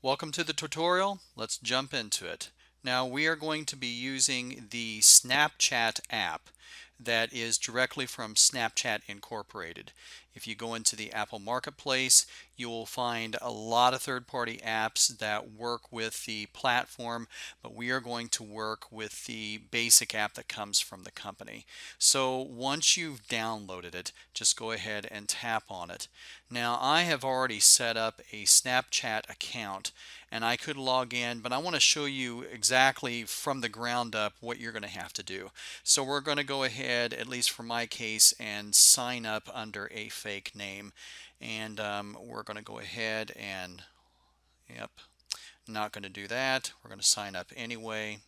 Welcome to the tutorial. Let's jump into it. Now we are going to be using the Snapchat app that is directly from Snapchat Incorporated. If you go into the Apple Marketplace, you will find a lot of third-party apps that work with the platform, but we are going to work with the basic app that comes from the company. So once you've downloaded it, just go ahead and tap on it. Now I have already set up a Snapchat account and I could log in, but I want to show you exactly from the ground up what you're going to have to do. So we're going to go ahead, at least for my case, and sign up under a fake name. And we're going to go ahead and, yep, not going to do that. We're going to sign up anyway.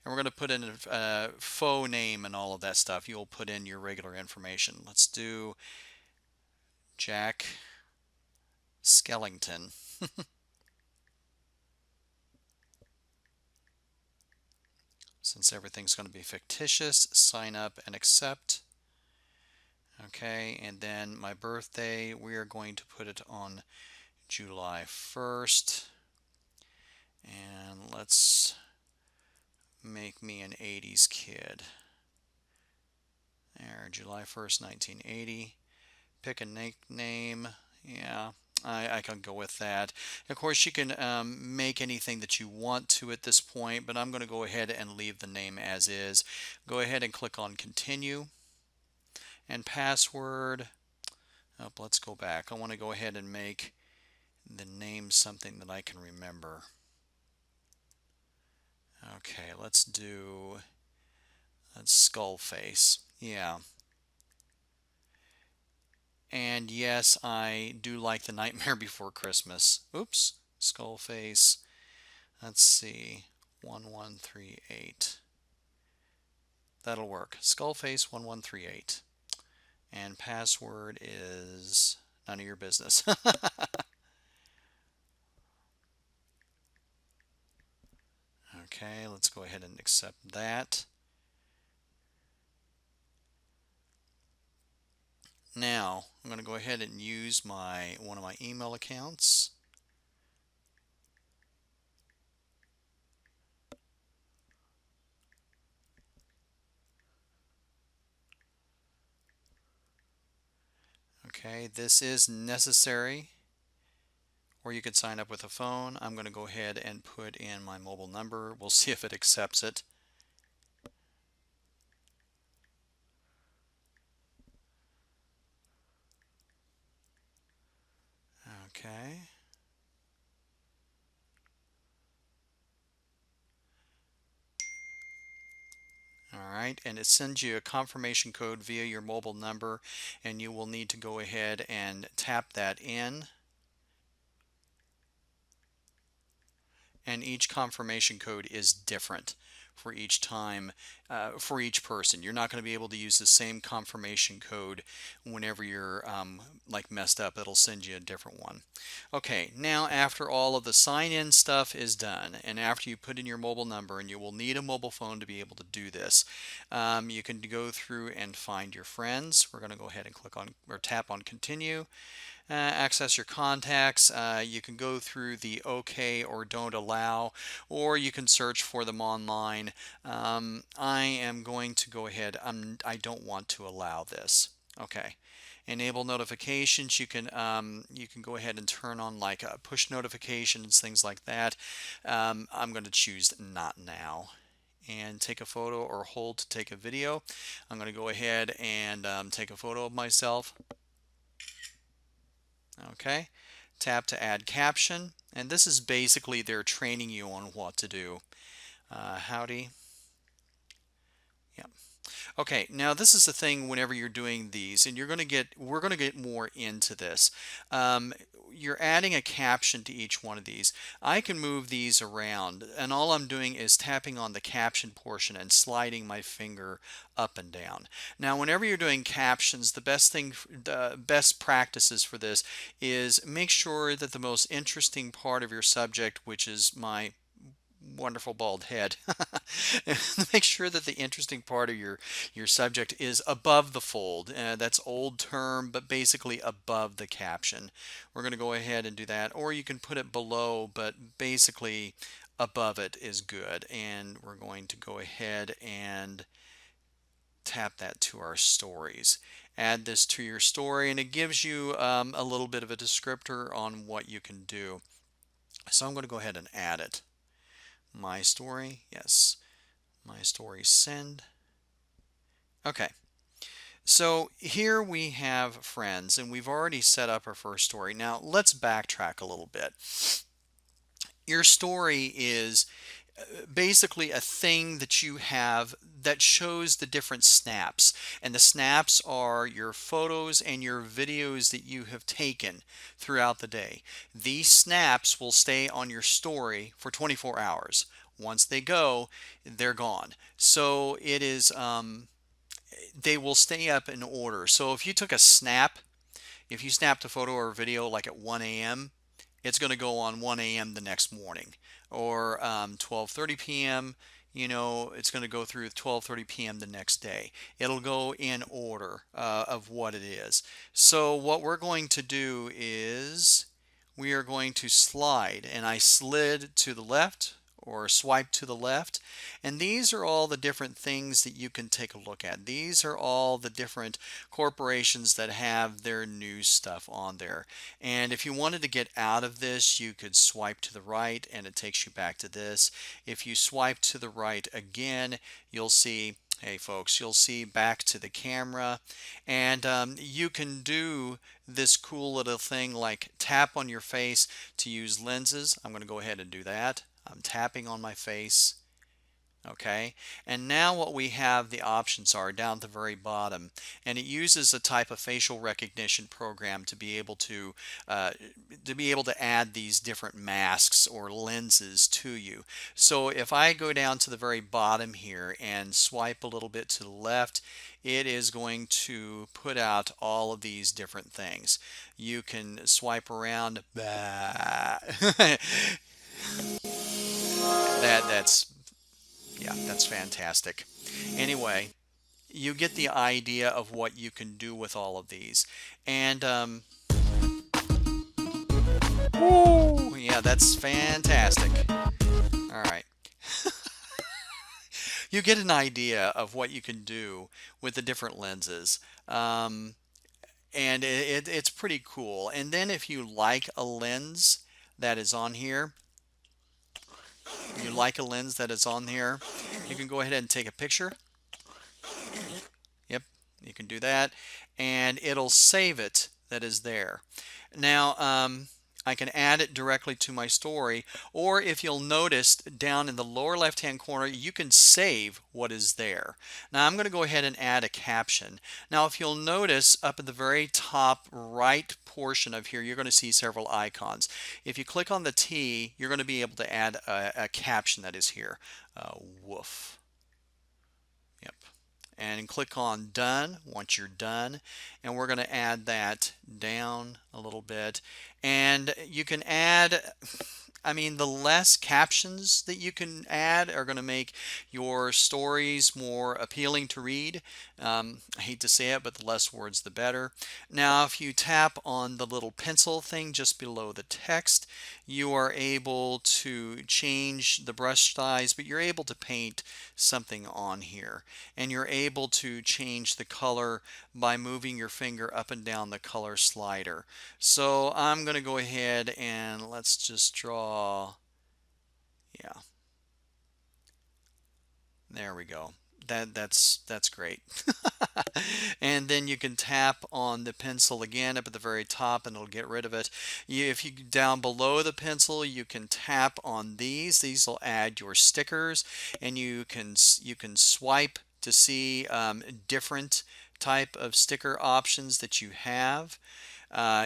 And we're going to put in a faux name and all of that stuff. You'll put in your regular information. Let's do Jack Skellington. Since everything's going to be fictitious, sign up and accept. Okay, and then my birthday, we are going to put it on July 1st. And let's make me an 80s kid. There, July 1st, 1980. Pick a nickname. Yeah, I can go with that. Of course, you can make anything that you want to at this point, but I'm going to go ahead and leave the name as is. Go ahead and click on continue. And password. Oh, let's go back. I want to go ahead and make the name something that I can remember. Okay, let's do skull face. Yeah. And yes, I do like the Nightmare Before Christmas. Oops, skull face. Let's see, 1138. That'll work. Skull face 1138. And password is none of your business. Okay, let's go ahead and accept that. Now, I'm going to go ahead and use one of my email accounts. Okay, this is necessary, or you could sign up with a phone. I'm going to go ahead and put in my mobile number. We'll see if it accepts it. Okay. All right, and it sends you a confirmation code via your mobile number, and you will need to go ahead and tap that in. And each confirmation code is different for each time, for each person. You're not going to be able to use the same confirmation code whenever you're like messed up. It'll send you a different one. Okay, now after all of the sign-in stuff is done, and after you put in your mobile number, and you will need a mobile phone to be able to do this, you can go through and find your friends. We're going to go ahead and click on or tap on continue. Access your contacts. You can go through the OK or don't allow, or you can search for them online. I am going to go ahead. I don't want to allow this. Okay. Enable notifications. You can go ahead and turn on like push notifications, things like that. I'm going to choose not now and take a photo or hold to take a video. I'm going to go ahead and take a photo of myself. Okay, tap to add caption, and this is basically they're training you on what to do. Howdy. Yeah. Okay, now this is the thing whenever you're doing these, and we're going to get more into this. You're adding a caption to each one of these. I can move these around, and all I'm doing is tapping on the caption portion and sliding my finger up and down. Now, whenever you're doing captions, the best practices for this is make sure that the most interesting part of your subject, which is wonderful bald head. Make sure that the interesting part of your subject is above the fold. That's old term, but basically above the caption. We're going to go ahead and do that, or you can put it below, but basically above it is good. And we're going to go ahead and tap that to our stories. Add this to your story, and it gives you a little bit of a descriptor on what you can do. So I'm going to go ahead and add it. My story, yes. My story, send. Okay. So here we have friends, and we've already set up our first story. Now let's backtrack a little bit. Your story is basically a thing that you have that shows the different snaps, and the snaps are your photos and your videos that you have taken throughout the day. These snaps will stay on your story for 24 hours. Once they go, they're gone. So it is they will stay up in order. So if you took a snap, if you snapped a photo or a video like at 1 a.m., it's going to go on 1 a.m. the next morning, or 12:30 p.m. It's going to go through 12:30 p.m. the next day. It'll go in order of what it is. So what we're going to do is we are going to slide, and I slid to the left or swipe to the left, and these are all the different things that you can take a look at. These are all the different corporations that have their news stuff on there. And if you wanted to get out of this, you could swipe to the right and it takes you back to this. If you swipe to the right again, you'll see, hey folks, you'll see back to the camera. And you can do this cool little thing like tap on your face to use lenses. I'm going to go ahead and do that. I'm tapping on my face. Okay, and now what we have, the options are down at the very bottom, and it uses a type of facial recognition program to be able to add these different masks or lenses to you. So if I go down to the very bottom here and swipe a little bit to the left, it is going to put out all of these different things. You can swipe around. That's yeah, that's fantastic. Anyway, you get the idea of what you can do with all of these. And woo, yeah, that's fantastic. All right. You get an idea of what you can do with the different lenses. And it's pretty cool. And then if you like a lens that is on here, you like a lens that is on here, you can go ahead and take a picture. Yep, you can do that, and it'll save it that is there. Now, I can add it directly to my story, or if you'll notice down in the lower left hand corner, you can save what is there. Now I'm going to go ahead and add a caption. Now if you'll notice up at the very top right portion of here, you're going to see several icons. If you click on the T, you're going to be able to add a caption that is here. Woof. Yep. And click on done once you're done, and we're going to add that down a little bit. And you can add, the less captions that you can add are going to make your stories more appealing to read. I hate to say it, but the less words, the better. Now, if you tap on the little pencil thing just below the text, you are able to change the brush size, but you're able to paint something on here. And you're able to change the color by moving your finger up and down the color slider. So I'm going to go ahead and let's just draw, yeah, there we go. That's great. And then you can tap on the pencil again up at the very top and it'll get rid of it. If you down below the pencil, you can tap on these. These will add your stickers, and you can swipe to see different type of sticker options that you have.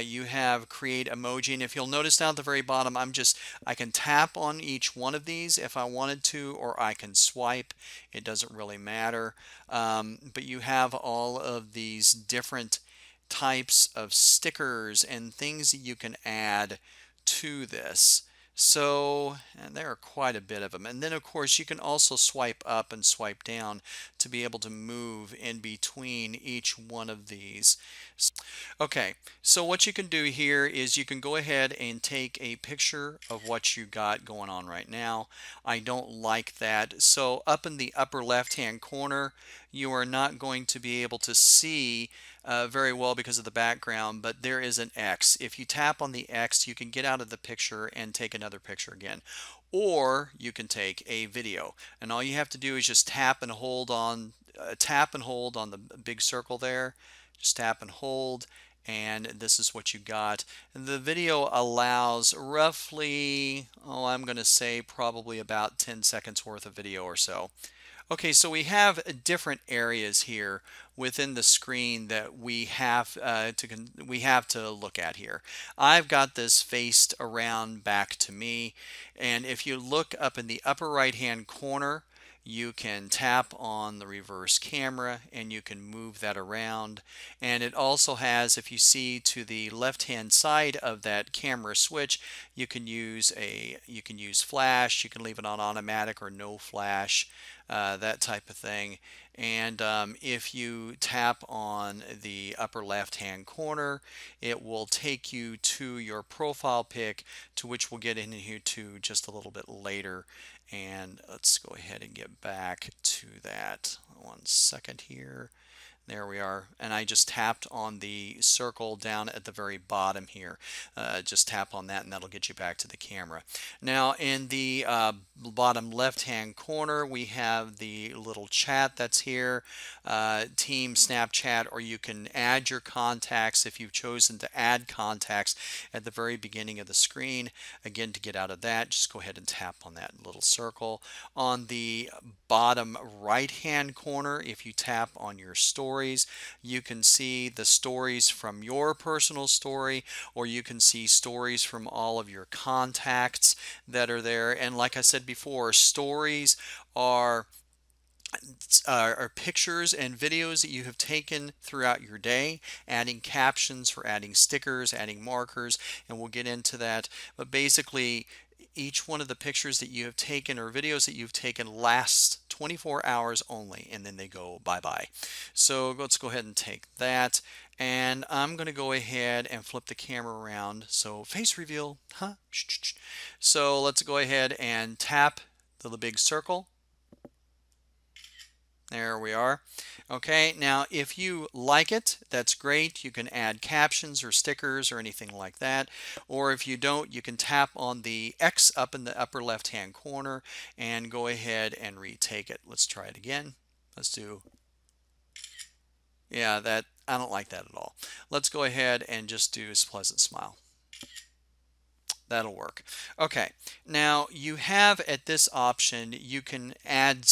You have create emoji, and if you'll notice down at the very bottom, I can tap on each one of these if I wanted to, or I can swipe. It doesn't really matter. But you have all of these different types of stickers and things that you can add to this. So, and there are quite a bit of them. And then, of course, you can also swipe up and swipe down to be able to move in between each one of these. Okay, so what you can do here is you can go ahead and take a picture of what you got going on right now. I don't like that. So up in the upper left-hand corner, you are not going to be able to see very well because of the background, but there is an X. If you tap on the X, you can get out of the picture and take another picture again. Or you can take a video, and all you have to do is just tap and hold on the big circle there. Just tap and hold, and this is what you got. The video allows roughly, oh, I'm going to say probably about 10 seconds worth of video or so. Okay, so we have different areas here within the screen that we have to look at here. I've got this faced around back to me, and if you look up in the upper right hand corner, you can tap on the reverse camera and you can move that around. And it also has, if you see to the left hand side of that camera switch, you can use flash, you can leave it on automatic or no flash, that type of thing. And if you tap on the upper left hand corner, it will take you to your profile pic, to which we'll get into just a little bit later. And let's go ahead and get back to that. 1 second here. There we are, and I just tapped on the circle down at the very bottom here. Just tap on that and that'll get you back to the camera. Now in the bottom left hand corner, we have the little chat that's here, Team Snapchat, or you can add your contacts if you've chosen to add contacts at the very beginning of the screen. Again, to get out of that, just go ahead and tap on that little circle. On the bottom right hand corner, if you tap on your stories, you can see the stories from your personal story, or you can see stories from all of your contacts that are there. And like I said before, stories are pictures and videos that you have taken throughout your day, adding captions for adding stickers, adding markers, and we'll get into that. But basically, each one of the pictures that you have taken or videos that you've taken lasts 24 hours only, and then they go bye-bye. So let's go ahead and take that, and I'm going to go ahead and flip the camera around. So face reveal, huh? So let's go ahead and tap the big circle. There we are. Okay, now if you like it, that's great. You can add captions or stickers or anything like that. Or if you don't, you can tap on the X up in the upper left hand corner and go ahead and retake it. Let's try it again. Let's do, yeah, that, I don't like that at all. Let's go ahead and just do a pleasant smile. That'll work. Okay, now you have at this option, you can add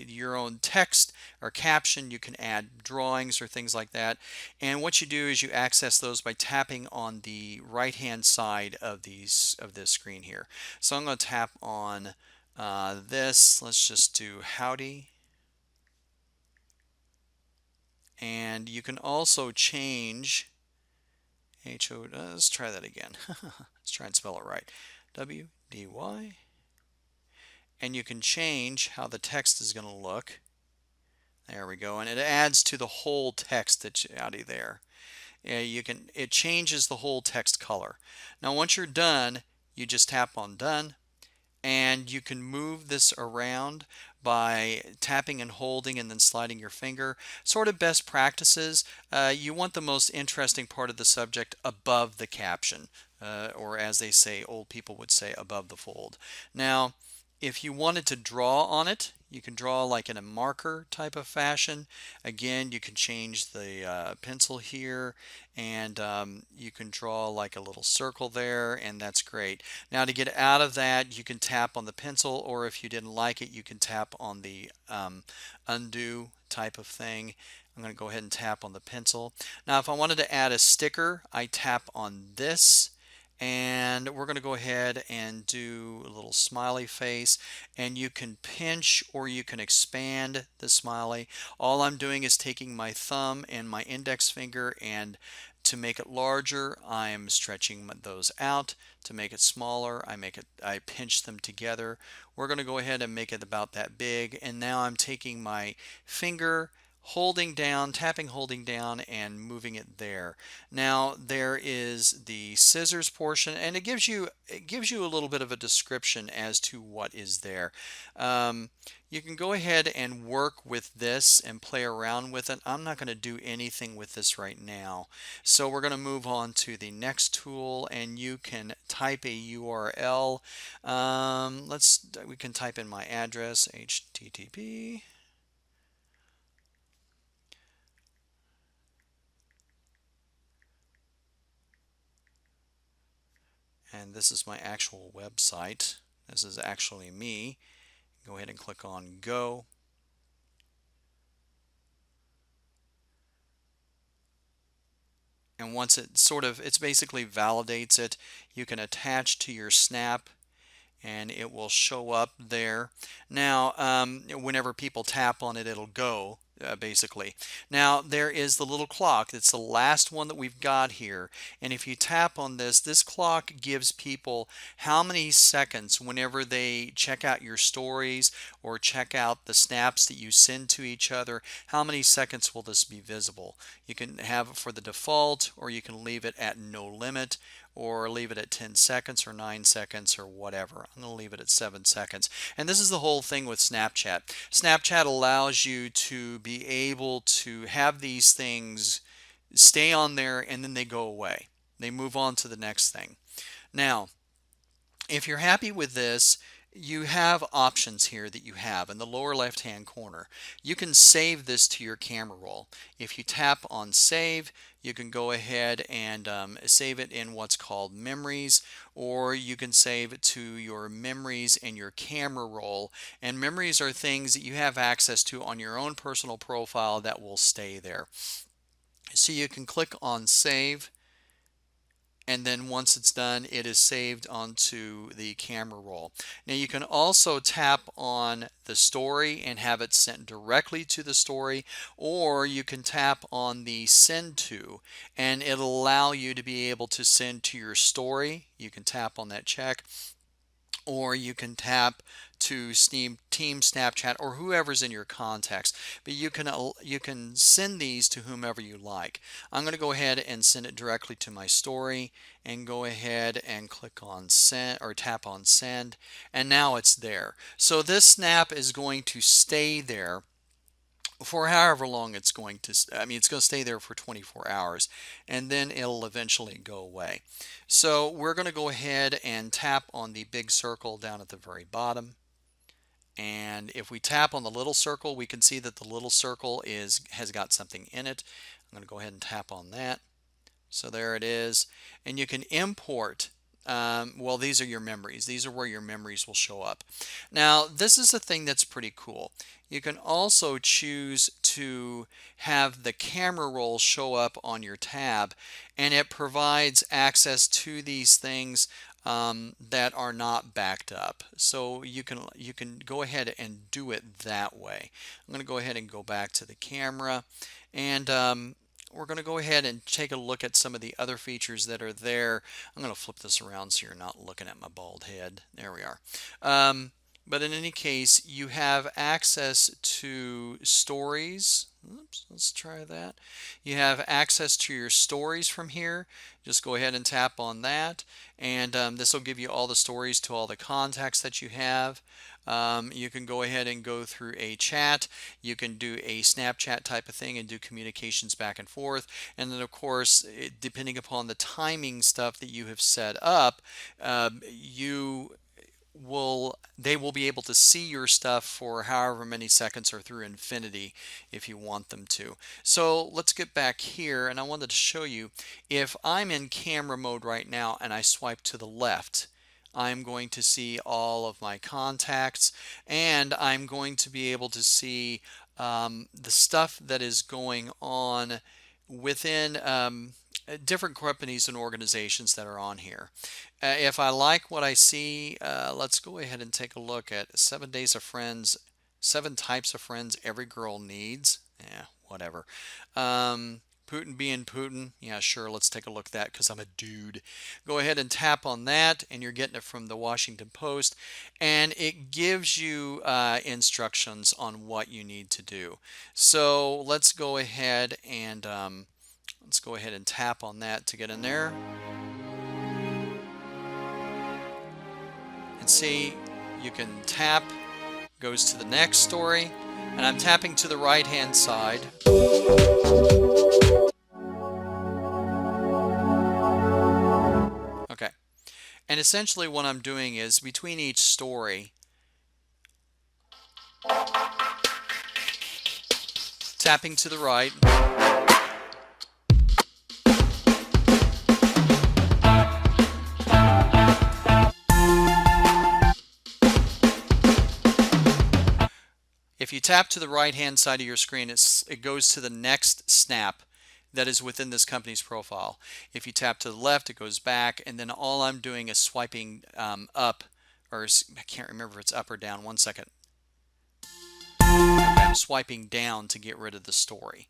your own text or caption, you can add drawings or things like that. And what you do is you access those by tapping on the right hand side of this screen here. So I'm going to tap on this. Let's just do howdy. And you can also change let's try that again. Let's try and spell it right. WDY. And you can change how the text is going to look. There we go. And it adds to the whole text that's out of there. It changes the whole text color. Now once you're done, you just tap on done, and you can move this around by tapping and holding and then sliding your finger. Sort of best practices, you want the most interesting part of the subject above the caption, or as they say, old people would say, above the fold. Now, if you wanted to draw on it, you can draw like in a marker type of fashion. Again, you can change the pencil here, and you can draw like a little circle there, and that's great. Now to get out of that, you can tap on the pencil, or if you didn't like it, you can tap on the undo type of thing. I'm going to go ahead and tap on the pencil. Now if I wanted to add a sticker, I tap on this, and we're going to go ahead and do a little smiley face, and you can pinch or you can expand the smiley. All I'm doing is taking my thumb and my index finger and to make it larger, I'm stretching those out. To make it smaller, I pinch them together. We're going to go ahead and make it about that big. And now I'm taking my finger, holding down, tapping, holding down, and moving it there. Now there is the scissors portion, and it gives you a little bit of a description as to what is there. You can go ahead and work with this and play around with it. I'm not going to do anything with this right now. So we're going to move on to the next tool, and you can type a URL. We can type in my address, http. And this is my actual website. This is actually me. Go ahead and click on Go. And once it's basically validates it, you can attach to your snap and it will show up there. Now, whenever people tap on it, it'll go. Basically. Now there is the little clock. It's the last one that we've got here. And if you tap on this, this clock gives people how many seconds whenever they check out your stories or check out the snaps that you send to each other, how many seconds will this be visible? You can have it for the default, or you can leave it at no limit, or leave it at 10 seconds or 9 seconds or whatever. I'm going to leave it at 7 seconds. And this is the whole thing with Snapchat. Snapchat allows you to be able to have these things stay on there and then they go away. They move on to the next thing. Now, if you're happy with this, you have options here that you have in the lower left hand corner. You can save this to your camera roll. If you tap on save, you can go ahead and save it in what's called memories, or you can save it to your memories in your camera roll. And memories are things that you have access to on your own personal profile that will stay there. So you can click on save, and then once it's done, it is saved onto the camera roll. Now you can also tap on the story and have it sent directly to the story, or you can tap on the send to and it'll allow you to be able to send to your story. You can tap on that check, or you can tap to Team Snapchat or whoever's in your contacts. But you can send these to whomever you like. I'm going to go ahead and send it directly to my story and go ahead and click on send or tap on send, and now it's there. So this snap is going to stay there for however long it's going to, it's going to stay there for 24 hours and then it'll eventually go away. So we're going to go ahead and tap on the big circle down at the very bottom. And if we tap on the little circle, we can see that the little circle has got something in it. I'm going to go ahead and tap on that. So there it is. And you can import. Well, these are your memories. These are where your memories will show up. Now, this is a thing that's pretty cool. You can also choose to have the camera roll show up on your tab, and it provides access to these things that are not backed up. So you can go ahead and do it that way. I'm going to go ahead and go back to the camera, and we're going to go ahead and take a look at some of the other features that are there. I'm going to flip this around so you're not looking at my bald head. There we are. But in any case, you have access to stories. Oops, let's try that. You have access to your stories from here. Just go ahead and tap on that, and this will give you all the stories to all the contacts that you have. You can go ahead and go through a chat. You can do a Snapchat type of thing and do communications back and forth. And then, of course, depending upon the timing stuff that you have set up, they will be able to see your stuff for however many seconds or through infinity if you want them to. So let's get back here, and I wanted to show you, if I'm in camera mode right now and I swipe to the left, I'm going to see all of my contacts, and I'm going to be able to see the stuff that is going on within different companies and organizations that are on here. If I like what I see, let's go ahead and take a look at 7 Days of Friends, 7 types of friends every girl needs. Yeah, whatever. Putin being Putin. Yeah, sure, let's take a look at that because I'm a dude. Go ahead and tap on that, and you're getting it from the Washington Post, and it gives you instructions on what you need to do. So let's go ahead and tap on that to get in there. And see, you can tap, goes to the next story, and I'm tapping to the right hand side. Okay, and essentially what I'm doing is between each story, tapping to the right. If you tap to the right hand side of your screen, it goes to the next snap that is within this company's profile. If you tap to the left, it goes back, and then all I'm doing is swiping up, or I can't remember if it's up or down. One second. Okay, I'm swiping down to get rid of the story.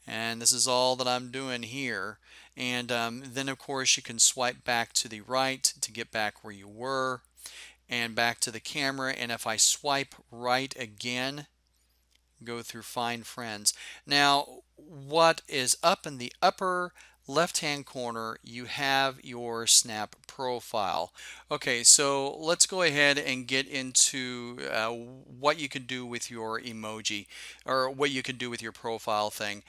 And this is all that I'm doing here. And then of course you can swipe back to the right to get back where you were, and back to the camera. And if I swipe right again, go through Find Friends. Now, what is up in the upper left-hand corner, you have your Snap profile. Okay, so let's go ahead and get into what you can do with your emoji, or what you can do with your profile thing.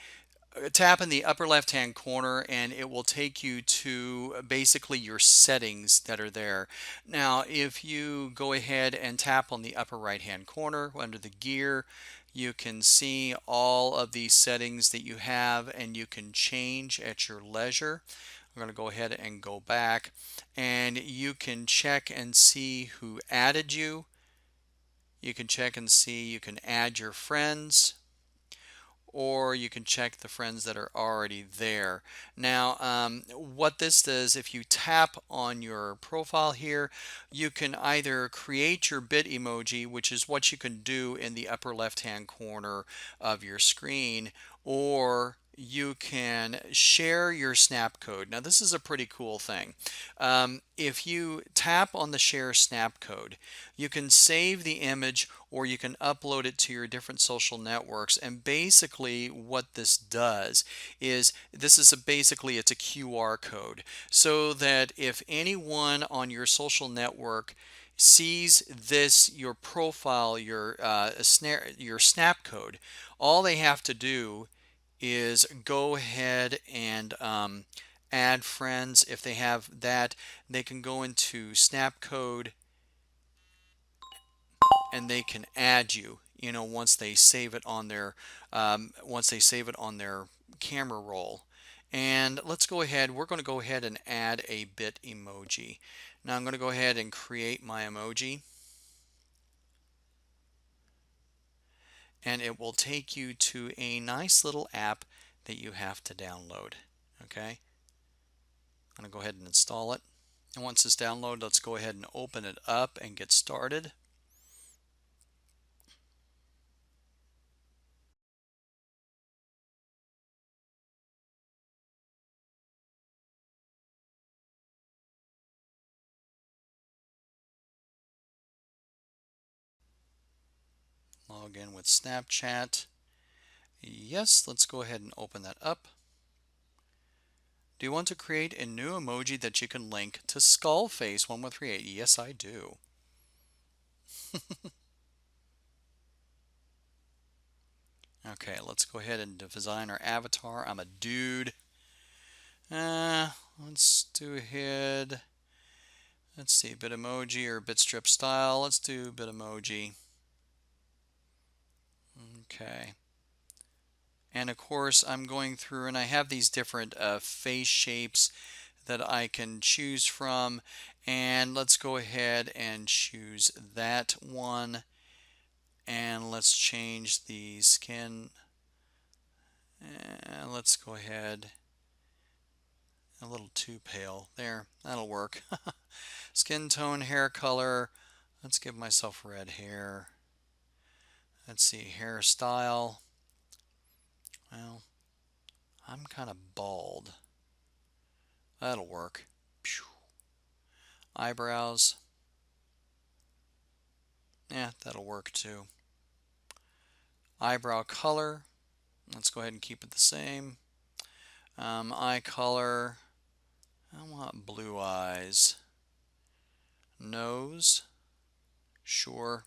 Tap in the upper left hand corner and it will take you to basically your settings that are there. Now if you go ahead and tap on the upper right hand corner under the gear, you can see all of these settings that you have, and you can change at your leisure. I'm going to go ahead and go back, and you can check and see who added you. You can check and see, you can add your friends, or you can check the friends that are already there. Now, what this does, if you tap on your profile here, you can either create your Bitmoji, which is what you can do in the upper left-hand corner of your screen, or you can share your snap code. Now this is a pretty cool thing. If you tap on the share snap code, you can save the image or you can upload it to your different social networks. And basically what this does is, basically it's a QR code, so that if anyone on your social network sees this, your profile, your snap code, all they have to do is go ahead and add friends. If they have that, they can go into snap code and they can add you, once they save it on their camera roll. And let's go ahead, we're going to go ahead and add a Bitmoji. Now I'm going to go ahead and create my emoji, and it will take you to a nice little app that you have to download. Okay, I'm going to go ahead and install it. And once it's downloaded, let's go ahead and open it up and get started. Log in with Snapchat. Yes, let's go ahead and open that up. Do you want to create a new emoji that you can link to Skullface1138? Yes, I do. Okay, let's go ahead and design our avatar. I'm a dude. Let's do ahead. Let's see, Bitmoji or Bitstrip style. Let's do Bitmoji. Okay. And of course, I'm going through and I have these different face shapes that I can choose from. And let's go ahead and choose that one. And let's change the skin. And let's go ahead. A little too pale. There, that'll work. Skin tone, hair color. Let's give myself red hair. Let's see, hairstyle. Well, I'm kind of bald. That'll work. Eyebrows. Yeah, that'll work too. Eyebrow color. Let's go ahead and keep it the same. Eye color. I want blue eyes. Nose. Sure.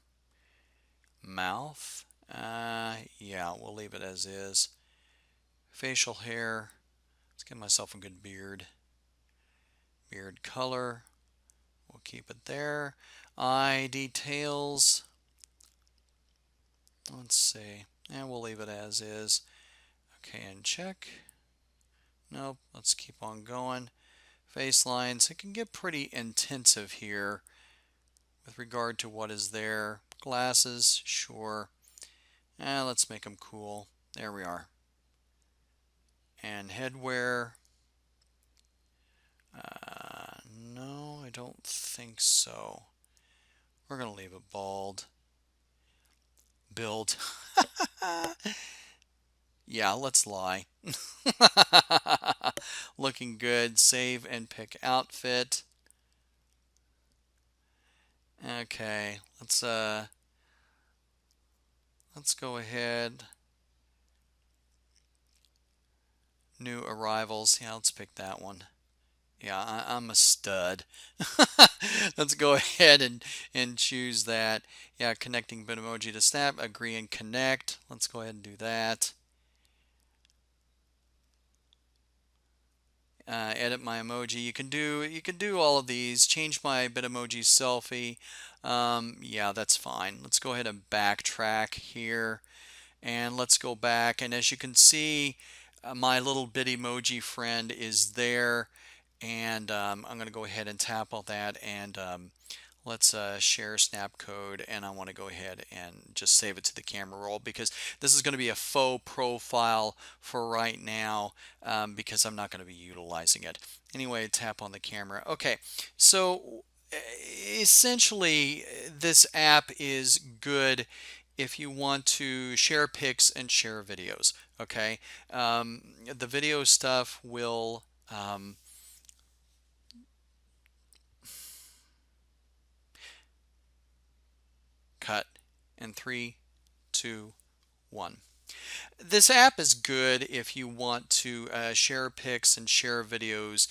Mouth. Yeah, we'll leave it as is. Facial hair. Let's get myself a good beard. Beard color. We'll keep it there. Eye details. Let's see. And we'll leave it as is. Okay, and check. Nope. Let's keep on going. Face lines. It can get pretty intensive here with regard to what is there. Glasses. Sure. Let's make them cool. There we are. And headwear. No, I don't think so. We're going to leave it bald. Build. Yeah, let's lie. Looking good. Save and pick outfit. Okay, let's go ahead. New arrivals. Yeah, let's pick that one. Yeah, I'm a stud. Let's go ahead and choose that. Yeah, connecting Bitmoji to Snap. Agree and connect. Let's go ahead and do that. Edit my emoji. You can do all of these. Change my Bitmoji selfie. Yeah, that's fine. Let's go ahead and backtrack here, and let's go back. And as you can see, my little Bitmoji friend is there, and I'm going to go ahead and tap on that, and let's share snap code, and I want to go ahead and just save it to the camera roll because this is going to be a faux profile for right now, because I'm not going to be utilizing it. Anyway, tap on the camera. Okay, so essentially this app is good if you want to share pics and share videos. Okay, the video stuff will cut in 3, 2, 1. This app is good if you want to share pics and share videos,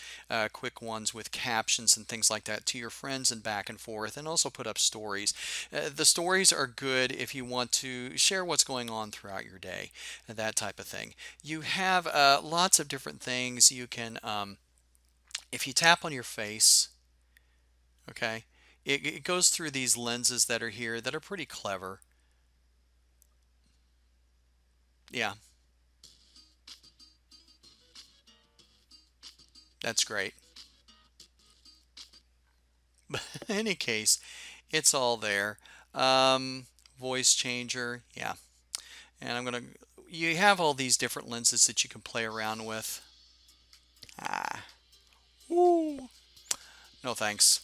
quick ones with captions and things like that to your friends and back and forth, and also put up stories. The stories are good if you want to share what's going on throughout your day, that type of thing. You have lots of different things you can, if you tap on your face, okay, it goes through these lenses that are here that are pretty clever. Yeah, that's great. But in any case, it's all there. Voice changer, yeah. And you have all these different lenses that you can play around with. Ah, woo. No thanks.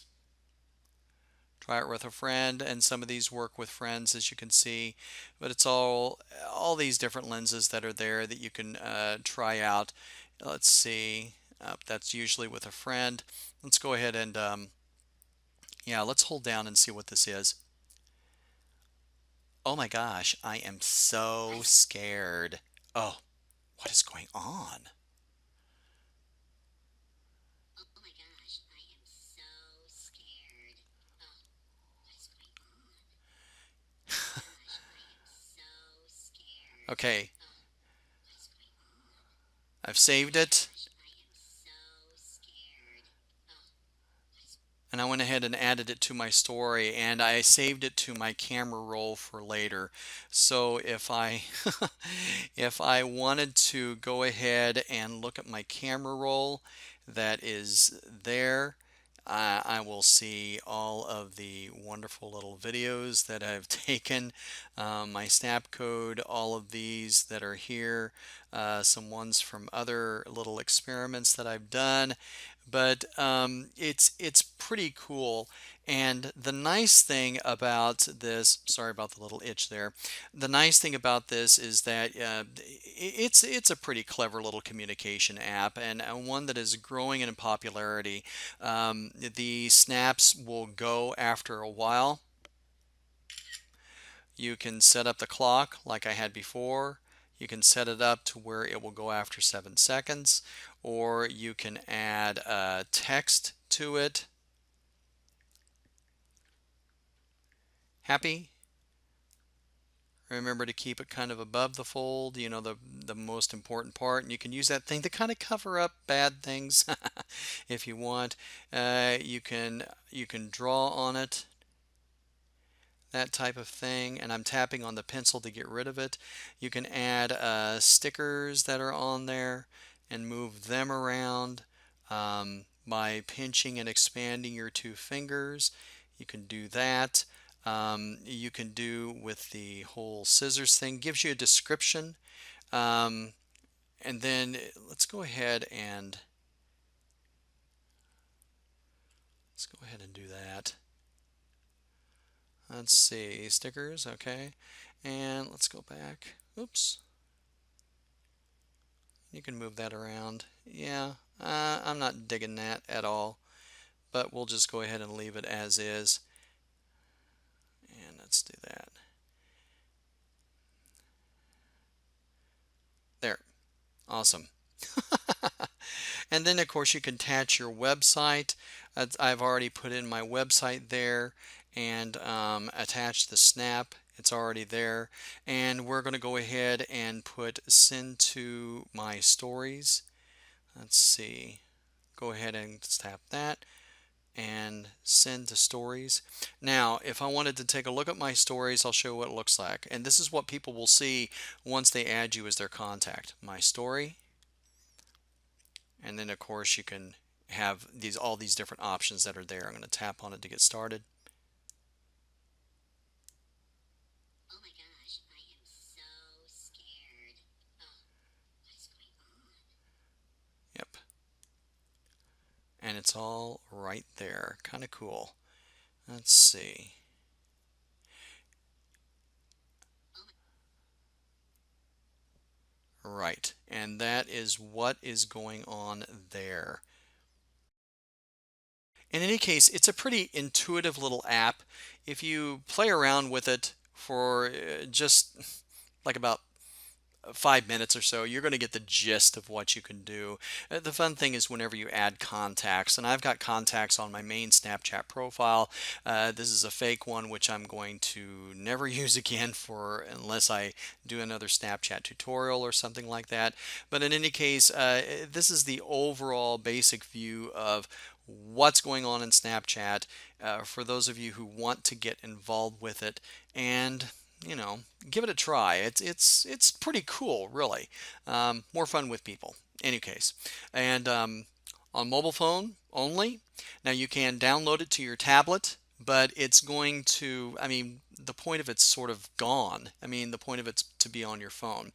Try it with a friend, and some of these work with friends, as you can see. But it's all these different lenses that are there that you can try out. Let's see. That's usually with a friend. Let's go ahead and yeah, let's hold down and see what this is. Oh my gosh, I am so scared. Oh, what is going on? Okay, I've saved it. And I went ahead and added it to my story, and I saved it to my camera roll for later. So if I wanted to go ahead and look at my camera roll that is there, I will see all of the wonderful little videos that I've taken, my snap code, all of these that are here, some ones from other little experiments that I've done, but it's pretty cool. And the nice thing about this, sorry about the little itch there. The nice thing about this is that it's a pretty clever little communication app, and one that is growing in popularity. The snaps will go after a while. You can set up the clock like I had before. You can set it up to where it will go after 7 seconds, or you can add text to it. Happy? Remember to keep it kind of above the fold, the most important part. And you can use that thing to kind of cover up bad things if you want. You can draw on it, that type of thing. And I'm tapping on the pencil to get rid of it. You can add stickers that are on there and move them around by pinching and expanding your two fingers. You can do that. You can do with the whole scissors thing. Gives you a description. Um, and then let's go ahead and do that. Let's see, stickers, okay. And let's go back. Oops. You can move that around. Yeah, I'm not digging that at all, but we'll just go ahead and leave it as is. And let's do that. There. Awesome. And then of course you can attach your website. I've already put in my website there and attach the snap. It's already there. And we're going to go ahead and put send to my stories. Let's see. Go ahead and tap that and send to stories. Now, if I wanted to take a look at my stories, I'll show you what it looks like. And this is what people will see once they add you as their contact. My story. And then of course you can have all these different options that are there. I'm going to tap on it to get started. Oh my gosh, I am so scared. Oh, what is going on? Yep. And it's all right there. Kind of cool. Let's see. Right. And that is what is going on there. In any case, it's a pretty intuitive little app. If you play around with it for just like about 5 minutes or so, you're going to get the gist of what you can do. The fun thing is whenever you add contacts, and I've got contacts on my main Snapchat profile. This is a fake one which I'm going to never use again for unless I do another Snapchat tutorial or something like that. But in any case, this is the overall basic view of what's going on in Snapchat for those of you who want to get involved with it and give it a try. It's pretty cool, really. More fun with people. Any case, and on mobile phone only. Now you can download it to your tablet, but it's going to. I mean, the point of it's sort of gone. I mean, the point of it's to be on your phone.